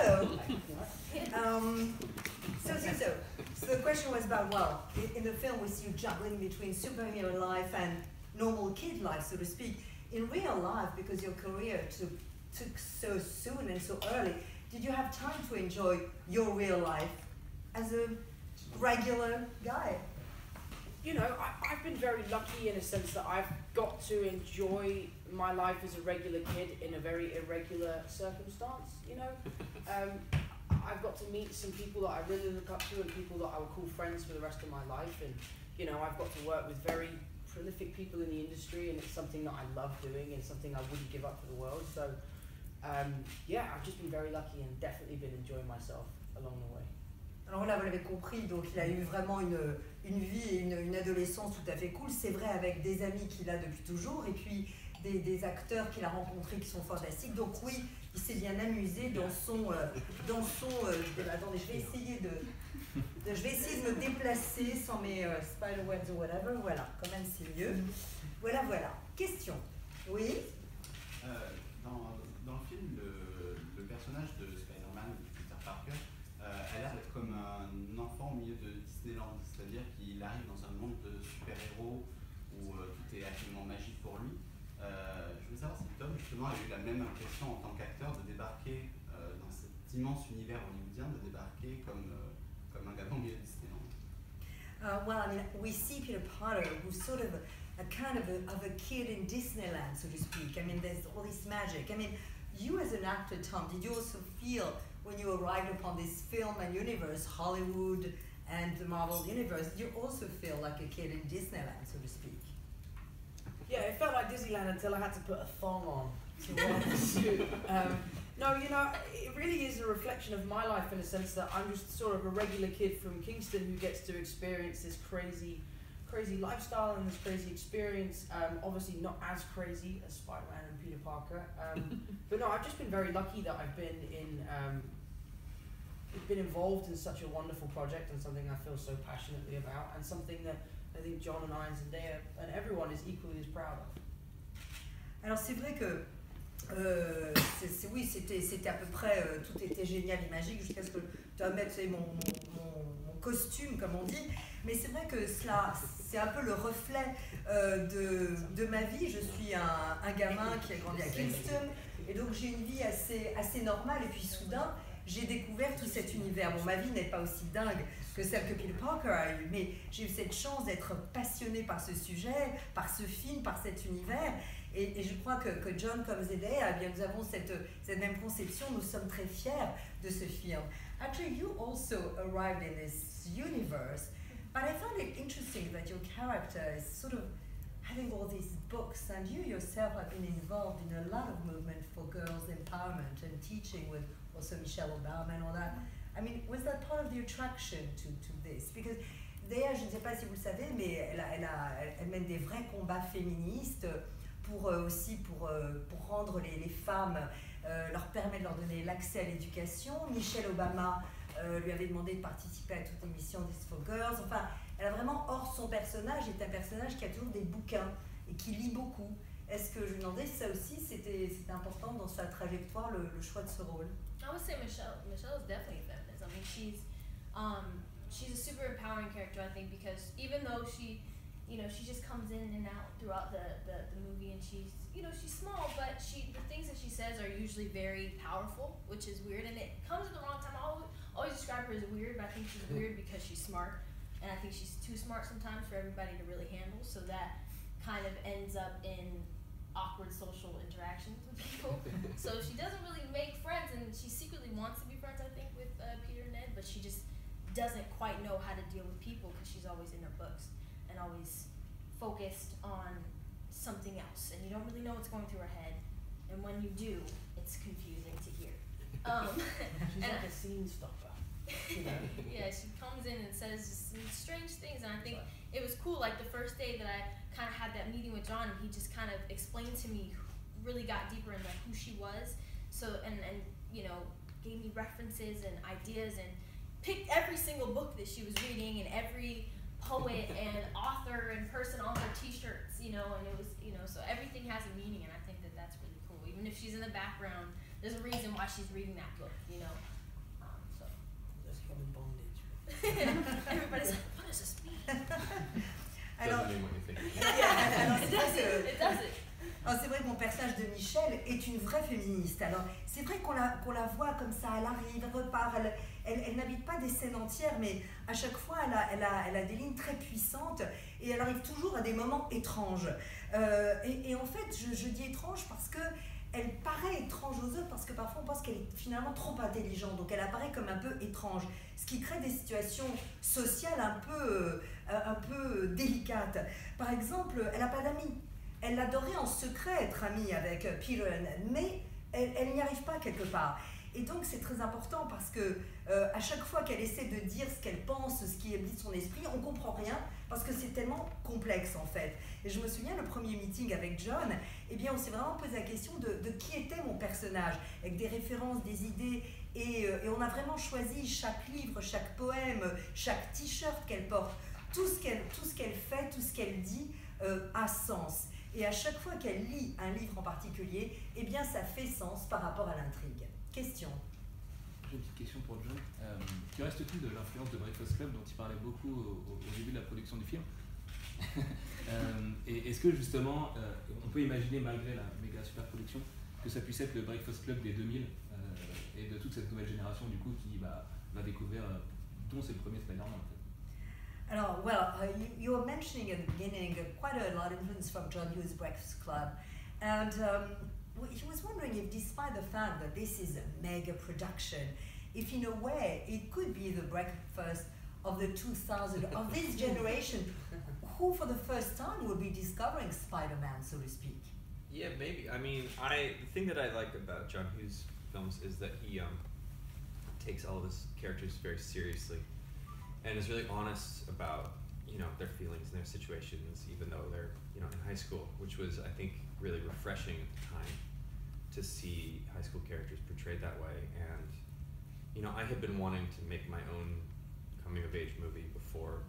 So the question was about, well, in the film we see you juggling between superhero life and normal kid life, so to speak. In real life, because your career took so soon and so early, did you have time to enjoy your real life as a regular guy? You know, I've been very lucky in a sense that I've got to enjoy my life as a regular kid in a very irregular circumstance, you know. I've got to meet some people that I really look up to and people that I will call friends for the rest of my life, and you know, I've got to work with very prolific people in the industry, and it's something that I love doing and something I wouldn't give up for the world. So yeah, I've just been very lucky and definitely been enjoying myself along the way. Alors là, vous l'avez compris, donc il a eu vraiment une vie et une adolescence tout à fait cool. C'est vrai, avec des amis qu'il a depuis toujours et puis des acteurs qu'il a rencontrés qui sont fantastiques. Donc oui, il s'est bien amusé dans son attendez, je vais essayer de me déplacer sans mes spiderwebs ou whatever. Voilà, quand même c'est mieux. Voilà. Question. Oui. Dans le film, le personnage de Spider-Man, Peter Parker, a l'air d'être comme un enfant au milieu de Disneyland, c'est-à-dire qu'il arrive dans un monde de super-héros où tout est absolument magique pour lui. Je veux savoir si Tom, justement, a eu la même impression en tant qu'acteur de débarquer dans cet immense univers hollywoodien, de débarquer comme un gamin au milieu de Disneyland. Well, I mean, we see Peter Parker, who's sort of a kind of a kid in Disneyland, so to speak. I mean, there's all this magic. I mean, you as an actor, Tom, did you also feel when you arrived upon this film and universe, Hollywood and the Marvel universe, did you also feel like a kid in Disneyland, so to speak? Yeah, it felt like Disneyland until I had to put a thong on to wear the suit. No, you know, it really is a reflection of my life in the sense that I'm just sort of a regular kid from Kingston who gets to experience this crazy lifestyle and this crazy experience. Obviously not as crazy as Spider-Man and Peter Parker. But no, I've just been very lucky that I've been involved in such a wonderful project and something I feel so passionately about, and something that I think Jon and I and Zendaya and everyone is equally as proud of. Alors c'est vrai que oui, c'était à peu près tout était génial et magique jusqu'à ce que je dois mettre mon costume, comme on dit. Mais c'est vrai que cela, c'est un peu le reflet de ma vie. Je suis un gamin qui a grandi à Kingston, et donc j'ai une vie assez normale. Et puis soudain, j'ai découvert tout cet univers. Bon, ma vie n'est pas aussi dingue que celle que Peter Parker a eue, mais j'ai eu cette chance d'être passionnée par ce sujet, par ce film, par cet univers. Et je crois que Jon comme Zendaya, eh bien, nous avons cette même conception. Nous sommes très fiers de ce film. Actually, you also arrived in this universe, but I found it interesting that your character is sort of having all these books, and you yourself have been involved in a lot of movement for girls' empowerment and teaching with also Michelle Obama and all that. I mean, was that part of the attraction to this? Because Zendaya, je ne sais pas si vous le savez, mais elle mène des vrais combats féministes pour rendre les femmes, leur permettre de leur donner l'accès à l'éducation. Michelle Obama lui avait demandé de participer à toute émission This for Girls. Enfin, elle a vraiment, hors son personnage, est un personnage qui a toujours des bouquins et qui lit beaucoup. Est-ce que je me demandais si ça aussi c'était important dans sa trajectoire, le choix de ce rôle? I would say Michelle is definitely a feminist. I mean, she's a super empowering character, I think, because even though she just comes in and out throughout the movie, and she's small, but the things that she says are usually very powerful, which is weird, and it comes at the wrong time. I always describe her as weird, but I think she's weird because she's smart, and I think she's too smart sometimes for everybody to really handle, so that kind of ends up in awkward social interactions with people. So she doesn't really make friends, and she secretly wants to be friends, I think, with Peter and Ned, but she just doesn't quite know how to deal with people because she's always in her books and always focused on something else, and you don't really know what's going through her head, and when you do, it's confusing to hear. She's like a scene stopper. You know? Yeah, she comes in and says some strange things, and I think it was cool, like the first day that I kind of had that meeting with Jon, and he just kind of explained to me, really got deeper in like who she was, so and gave me references and ideas, and picked every single book that she was reading and every poet and author and person on her t-shirts, and it was, so everything has a meaning, and I think that that's really cool. Even if she's in the background, there's a reason why she's reading that book, It doesn't. Alors, c'est vrai que mon personnage de Michel est une vraie féministe. Alors, c'est vrai qu'on la voit comme ça, elle arrive, elle repart, elle n'habite pas des scènes entières, mais à chaque fois, elle a des lignes très puissantes et elle arrive toujours à des moments étranges. Et en fait, je dis étrange parce que elle paraît étrange aux autres, parce que parfois on pense qu'elle est finalement trop intelligente, donc elle apparaît comme un peu étrange, ce qui crée des situations sociales un peu délicates. Par exemple, elle n'a pas d'amis. Elle adorait en secret être amie avec Peter, mais elle n'y arrive pas quelque part. Et donc c'est très important parce que à chaque fois qu'elle essaie de dire ce qu'elle pense, ce qui habite son esprit, on ne comprend rien parce que c'est tellement complexe en fait. Et je me souviens, le premier meeting avec Jon, eh bien on s'est vraiment posé la question de qui était mon personnage, avec des références, des idées, et on a vraiment choisi chaque livre, chaque poème, chaque t-shirt qu'elle porte, tout ce qu'elle fait, tout ce qu'elle dit a sens. Et à chaque fois qu'elle lit un livre en particulier, eh bien ça fait sens par rapport à l'intrigue. Question. J'ai une petite question pour Jon. Que reste-t-il de l'influence de Breakfast Club dont il parlait beaucoup au début de la production du film? Et est-ce que justement, on peut imaginer, malgré la méga super production, que ça puisse être le Breakfast Club des 2000 et de toute cette nouvelle génération du coup qui va découvrir, dont c'est le premier Spider-Man en fait? Alors, well, you were mentioning at the beginning quite a lot of influence from John Hughes' Breakfast Club, and he was wondering if, despite the fact that this is a mega production, if in a way it could be the breakfast of the 2000s, of this generation, who for the first time would be discovering Spider-Man, so to speak. Yeah, maybe. I mean, the thing that I like about John Hughes films is that he takes all of his characters very seriously and is really honest about, you know, their feelings and their situations, even though they're, you know, in high school, which was, I think, really refreshing at the time to see high school characters portrayed that way. And, you know, I had been wanting to make my own coming-of-age movie before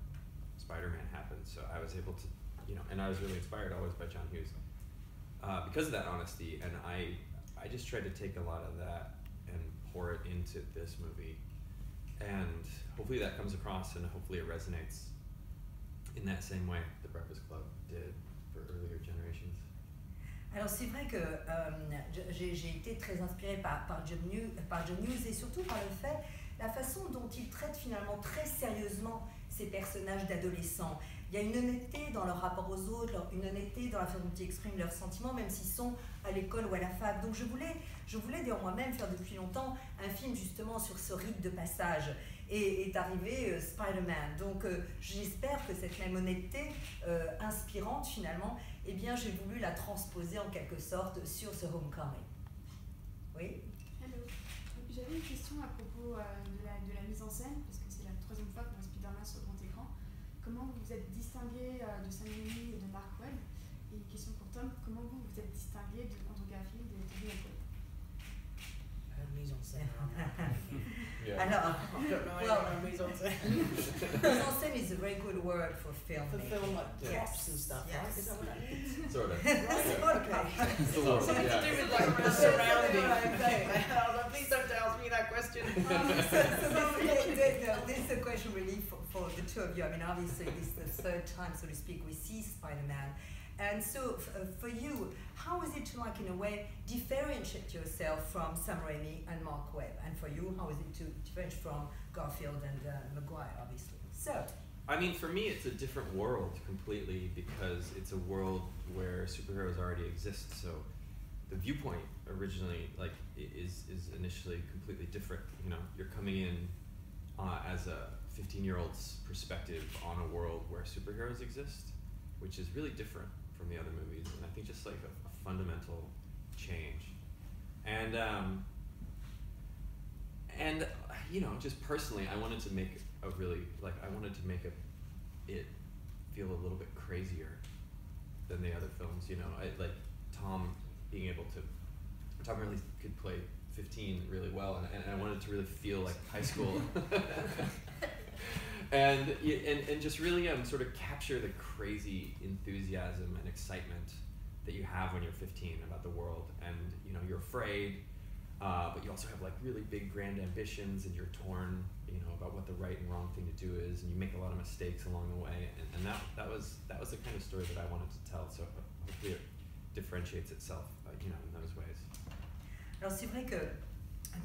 Spider-Man happened, so I was able to, you know, and I was really inspired always by John Hughes because of that honesty, and I just tried to take a lot of that and pour it into this movie, and hopefully that comes across and hopefully it resonates in that same way the Breakfast Club did for earlier generations. Alors c'est vrai que j'ai été très inspirée par Jon Hughes et surtout par le fait, la façon dont il traite finalement très sérieusement ces personnages d'adolescents. Il y a une honnêteté dans leur rapport aux autres, une honnêteté dans la façon dont ils expriment leurs sentiments, même s'ils sont à l'école ou à la fac. Donc je voulais dire moi-même faire depuis longtemps un film justement sur ce rite de passage. Et est arrivé Spider-Man. Donc j'espère que cette même honnêteté inspirante finalement, eh bien j'ai voulu la transposer en quelque sorte sur ce Homecoming. Oui? Hello. J'avais une question à propos de la mise en scène, parce que c'est la troisième fois qu'on voit Spider-Man sur grand écran. Comment vous vous êtes distingué de Sam Raimi et de Mark Webb? Et une question pour Tom, comment vous vous êtes distingué de Andrew Garfield et de Tobey Maguire? Mise en scène. Yeah. Alors, I don't know anything about mise en scène. mise en scène is a very good word for film. For film, like Yes. props and stuff, Yes. right? Is that what that means? Sort of. Okay. Something to do with like the surrounding. Please don't ask me that question. This is a question really for the two of you. I mean, obviously, this is the third time, so to speak, we see Spider-Man. And so, for you, how is it to, like, in a way, differentiate yourself from Sam Raimi and Mark Webb? And for you, how is it to differentiate from Garfield and Maguire, obviously? So, I mean, for me, it's a different world completely because it's a world where superheroes already exist. So the viewpoint originally, like, is initially completely different. You know, you're coming in as a 15-year-old's perspective on a world where superheroes exist, which is really different from the other movies, and I think just like a fundamental change. And you know, just personally, I wanted to make it feel a little bit crazier than the other films. You know, Tom really could play 15 really well, and I wanted to really feel like high school. And just really sort of capture the crazy enthusiasm and excitement that you have when you're 15 about the world, and you know, you're afraid, but you also have like really big grand ambitions, and you're torn, you know, about what the right and wrong thing to do is, and you make a lot of mistakes along the way, and that was the kind of story that I wanted to tell. So hopefully it differentiates itself, you know, in those ways. Alors c'est vrai que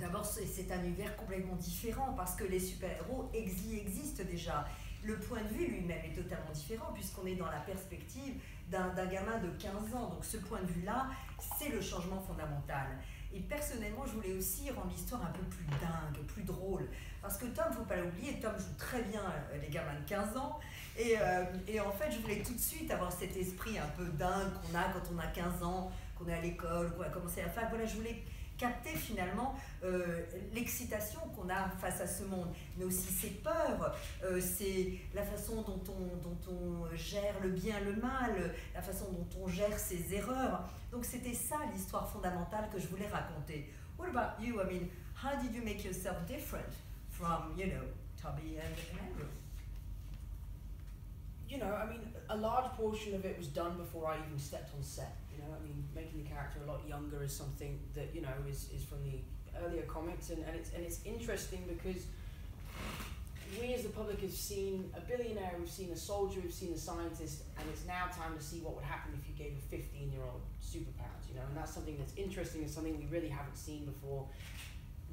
d'abord c'est un univers complètement différent parce que les super-héros existent déjà. Le point de vue lui-même est totalement différent puisqu'on est dans la perspective d'un gamin de 15 ans. Donc ce point de vue-là, c'est le changement fondamental. Et personnellement, je voulais aussi rendre l'histoire un peu plus dingue, plus drôle. Parce que Tom, il ne faut pas l'oublier, Tom joue très bien les gamins de 15 ans. Et en fait, je voulais tout de suite avoir cet esprit un peu dingue qu'on a quand on a 15 ans, qu'on est à l'école, qu'on a commencé à faire. Voilà, je voulais capter finalement l'excitation qu'on a face à ce monde, mais aussi ses peurs, c'est la façon dont on gère le bien, le mal, la façon dont on gère ses erreurs. Donc c'était ça l'histoire fondamentale que je voulais raconter. What about you? I mean, how did you make yourself different from, you know, Toby and Andrew? You know, I mean, a large portion of it was done before I even stepped on set. You know, I mean, making the character a lot younger is something that, you know, is from the earlier comics, and it's interesting because we as the public have seen a billionaire, we've seen a soldier, we've seen a scientist, and it's now time to see what would happen if you gave a 15-year-old superpowers, you know, and that's something that's interesting and something we really haven't seen before.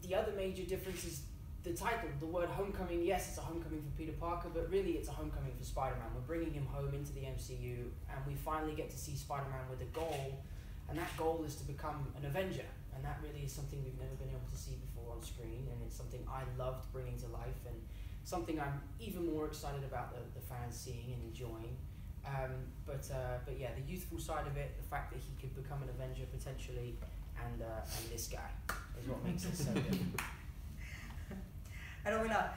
The other major difference is the title, the word homecoming. Yes, it's a homecoming for Peter Parker, but really it's a homecoming for Spider-Man. We're bringing him home into the MCU, and we finally get to see Spider-Man with a goal, and that goal is to become an Avenger, and that really is something we've never been able to see before on screen, and it's something I loved bringing to life, and something I'm even more excited about the fans seeing and enjoying. But yeah, the youthful side of it, the fact that he could become an Avenger potentially, and this guy is what makes it so good. Alors voilà,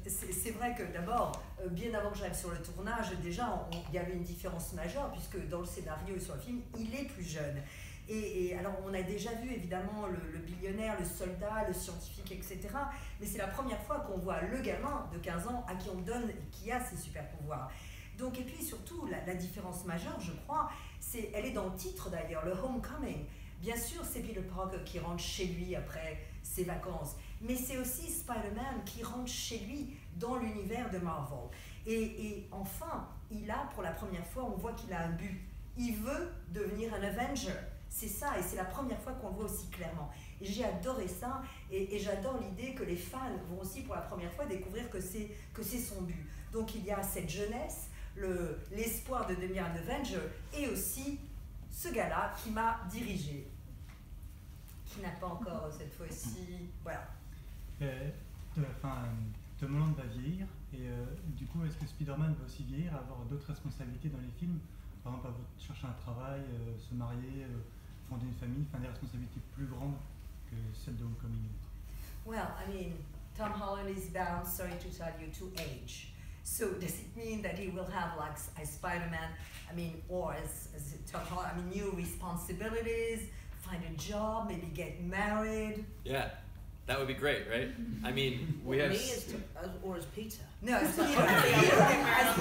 c'est vrai que d'abord, bien avant que j'arrive sur le tournage, déjà il y avait une différence majeure puisque dans le scénario et sur le film, il est plus jeune. Et alors on a déjà vu évidemment le billionnaire, le soldat, le scientifique, etc. Mais c'est la première fois qu'on voit le gamin de 15 ans à qui on donne, qui a ses super pouvoirs. Donc, et puis surtout, la différence majeure, je crois, elle est dans le titre d'ailleurs, le Homecoming. Bien sûr, c'est Peter Parker qui rentre chez lui après ses vacances, mais c'est aussi Spider-Man qui rentre chez lui dans l'univers de Marvel. Et enfin, il a, pour la première fois, on voit qu'il a un but. Il veut devenir un Avenger. C'est ça, et c'est la première fois qu'on le voit aussi clairement. Et j'ai adoré ça, et j'adore l'idée que les fans vont aussi pour la première fois découvrir que c'est son but. Donc il y a cette jeunesse, l'espoir de devenir un Avenger, et aussi ce gars-là qui m'a dirigé, qui n'a pas encore cette fois-ci, voilà. Tom Holland va vieillir, et du coup, est-ce que Spider-Man va aussi vieillir, avoir d'autres responsabilités dans les films? Par exemple, chercher un travail, se marier, fonder une famille, enfin des responsabilités plus grandes que celles de Homecoming? Well, I mean, Tom Holland is bound, sorry to tell you, to age. So does it mean that he will have, like, as Spider-Man, I mean, or as Tom Holland, I mean, new responsibilities, find a job, maybe get married? Yeah, that would be great, right? I mean, we have... Me or as Peter? No, as Peter. As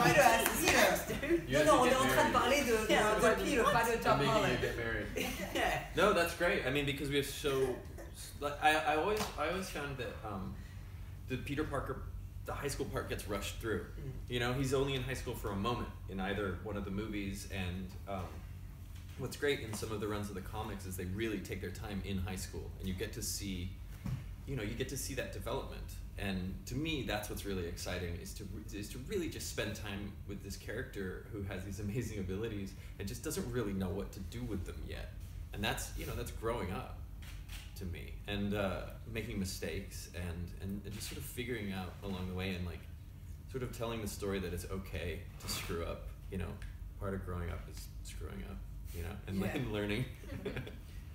Peter. No, on est en train de parler de Peter, pas de Tom Holland. Get married. No, that's great. I mean, because we have so... Like, I always found that the Peter Parker, the high school part gets rushed through. You know, he's only in high school for a moment in either one of the movies, and what's great in some of the runs of the comics is they really take their time in high school, and you get to see, you know, you get to see that development. And to me, that's what's really exciting, is to really just spend time with this character who has these amazing abilities and just doesn't really know what to do with them yet. And that's, you know, that's growing up to me, and making mistakes and just sort of figuring out along the way, and like sort of telling the story that it's okay to screw up. You know, part of growing up is screwing up, you know, and learning.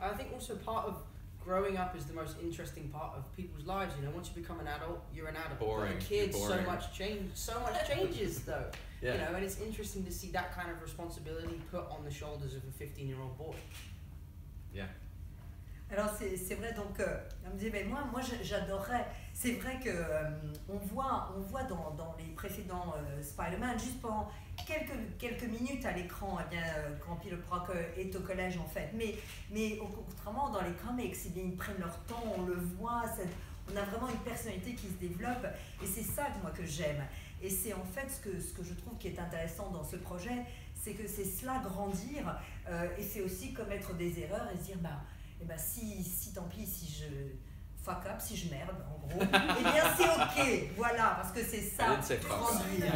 I think also part of growing up is the most interesting part of people's lives. You know, once you become an adult, you're an adult. Boring. But a kid, so much changes though. Yeah. You know, and it's interesting to see that kind of responsibility put on the shoulders of a 15-year-old boy. Yeah. Alors c'est vrai, donc on me dit, mais moi j'adorerais, c'est vrai que on voit dans les précédents Spider-Man, juste pendant quelques minutes à l'écran, eh bien, quand Peter Parker est au collège en fait, mais contrairement dans les comics, eh bien, ils prennent leur temps, on le voit, on a vraiment une personnalité qui se développe, et c'est ça que j'aime. Et c'est en fait ce que je trouve qui est intéressant dans ce projet, c'est que c'est cela, grandir, et c'est aussi commettre des erreurs et se dire, si tant pis, si je fuck up, si je merde, en gros, eh bien c'est ok, voilà, parce que c'est ça, grandir.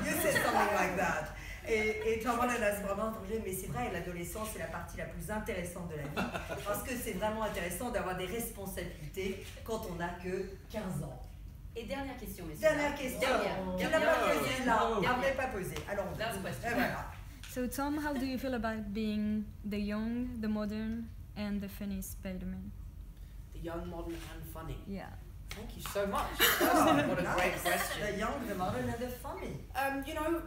You said something like that. Et Tom Holland a vraiment changé, mais c'est vrai, l'adolescence c'est la partie la plus intéressante de la vie, parce que c'est vraiment intéressant d'avoir des responsabilités quand on n'a que 15 ans. Et dernière question, messieurs. Dernière question. Tu l'as pas posée là, on ne l'avait pas posée. Alors, voilà. So Tom, how do you feel about being the young, the modern, and the funny Spider-Man? The young, modern, and funny. Yeah. Thank you so much. What a great question. The young, the modern, and the funny. You know,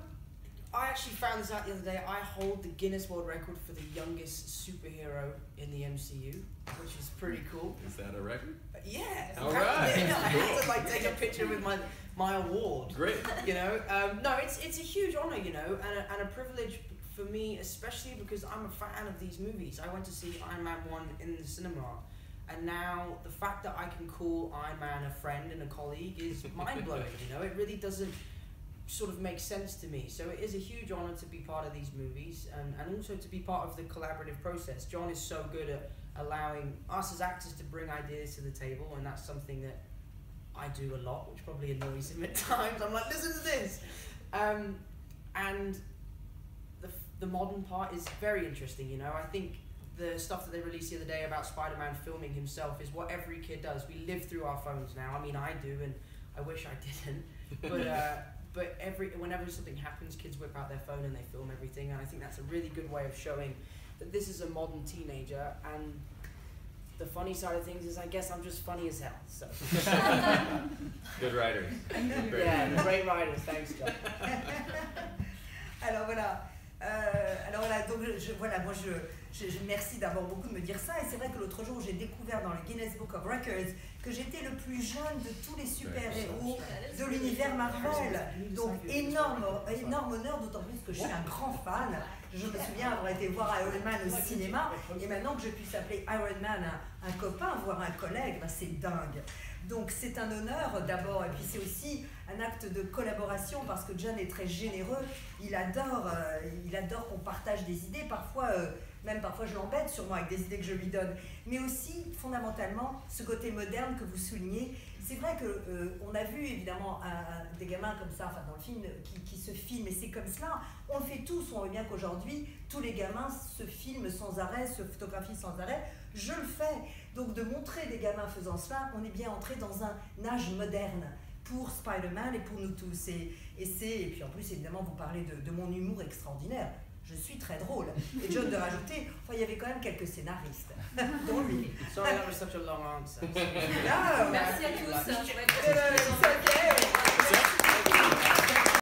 I actually found this out the other day. I hold the Guinness World Record for the youngest superhero in the MCU, which is pretty cool. Is that a record? Yeah. All right. I had to take a picture with my award. Great. You know, no, it's a huge honor, you know, and a privilege for me, especially because I'm a fan of these movies. I went to see Iron Man 1 in the cinema, and now the fact that I can call Iron Man a friend and a colleague is mind-blowing, you know. It really doesn't sort of make sense to me. So it is a huge honor to be part of these movies, and also to be part of the collaborative process. Jon is so good at allowing us as actors to bring ideas to the table, and that's something that I do a lot, which probably annoys him at times. I'm like, listen to this. And the modern part is very interesting, you know. I think the stuff that they released the other day about Spider-Man filming himself is what every kid does. We live through our phones now. I mean, I do, and I wish I didn't. But whenever something happens, kids whip out their phone and they film everything, and I think that's a really good way of showing that this is a modern teenager. And the funny side of things is, I guess I'm just funny as hell. So. Good writers. Great writers. Thanks, Jon. Alors voilà. Donc je merci d'abord beaucoup de me dire ça, et c'est vrai que l'autre jour j'ai découvert dans le Guinness Book of Records que j'étais le plus jeune de tous les super-héros de l'univers Marvel. Donc énorme honneur, d'autant plus que je suis un grand fan. Je me souviens avoir été voir Iron Man au cinéma, et maintenant que je puisse appeler Iron Man un copain, voire un collègue, c'est dingue. Donc c'est un honneur d'abord, et puis c'est aussi un acte de collaboration, parce que Jon est très généreux, il adore qu'on partage des idées, parfois je l'embête sûrement avec des idées que je lui donne, mais aussi fondamentalement ce côté moderne que vous soulignez. C'est vrai qu'on a vu évidemment des gamins comme ça, dans le film, qui se filment, et c'est comme cela, on le fait tous. On voit bien qu'aujourd'hui tous les gamins se filment sans arrêt, se photographient sans arrêt. Je le fais, donc de montrer des gamins faisant cela, on est bien entré dans un âge moderne pour Spider-Man et pour nous tous, et puis en plus évidemment vous parlez de mon humour extraordinaire. Je suis très drôle. Et Jon de rajouter, il y avait quand même quelques scénaristes, dont lui. Sorry, that was such a long answer. Merci à tous.